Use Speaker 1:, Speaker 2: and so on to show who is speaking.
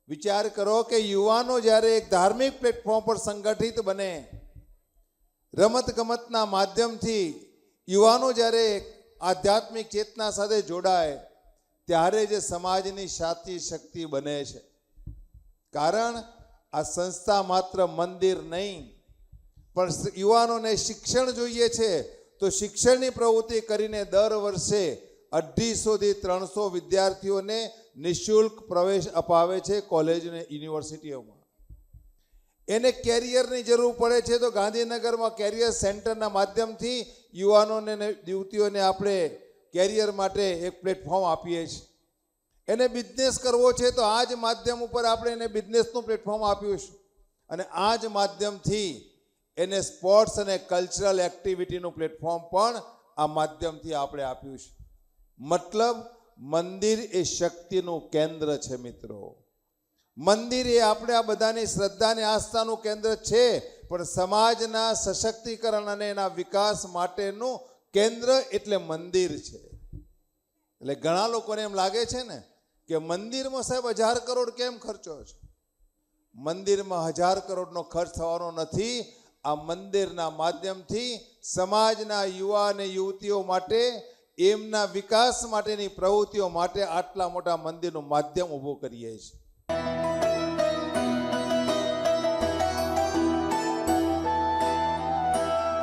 Speaker 1: વિચાર કરો કે યુવાનો જ્યારે એક ધાર્મિક પ્લેટફોર્મ પર સંગઠિત બને, રમત ગમતના માધ્યમથી યુવાનો જ્યારે આધ્યાત્મિક ચેતના સાથે જોડાય, ત્યારે જે સમાજની સાચી શક્તિ બને છે. કારણ આ સંસ્થા માત્ર મંદિર નહીં, પણ યુવાનોને શિક્ષણ જોઈએ છે, તો શિક્ષણની પ્રવૃત્તિ કરીને દર વર્ષે 250 થી 300 વિદ્યાર્થીઓને નિઃશુલ્ક પ્રવેશ અપાવે છે કોલેજ અને યુનિવર્સિટીઓમાં. એને કેરિયરની જરૂર પડે છે તો ગાંધીનગરમાં કેરિયર સેન્ટરના માધ્યમથી યુવાનોને યુવતીઓને આપણે કેરિયર માટે એક પ્લેટફોર્મ આપીએ છીએ. એને બિઝનેસ કરવો છે તો આ જ માધ્યમ ઉપર આપણે એને બિઝનેસનું પ્લેટફોર્મ આપ્યું છે. અને આ જ માધ્યમથી એને સ્પોર્ટ્સ અને કલ્ચરલ એક્ટિવિટીનું પ્લેટફોર્મ પણ આ માધ્યમથી આપણે આપ્યું છે. મતલબ મંદિર એ શક્તિનું કેન્દ્ર છે મિત્રો. મંદિર એ આપણે આ બધાની શ્રદ્ધા અને આસ્થાનું કેન્દ્ર છે, પણ સમાજના સશક્તિકરણ અને એના વિકાસ માટેનું કેન્દ્ર એટલે મંદિર છે. એટલે ઘણા લોકોને એમ લાગે છે ને કે મંદિરમાં સાહેબ 1000 કરોડ કેમ ખર્ચો છે? મંદિરમાં 1000 કરોડનો ખર્ચ થવાનો નથી. આ મંદિરના માધ્યમથી સમાજના યુવા અને યુવતીઓ માટે એમના વિકાસ માટેની પ્રવૃત્તિઓ માટે આટલા મોટા મંદિરનું માધ્યમ ઊભું કરીએ છીએ.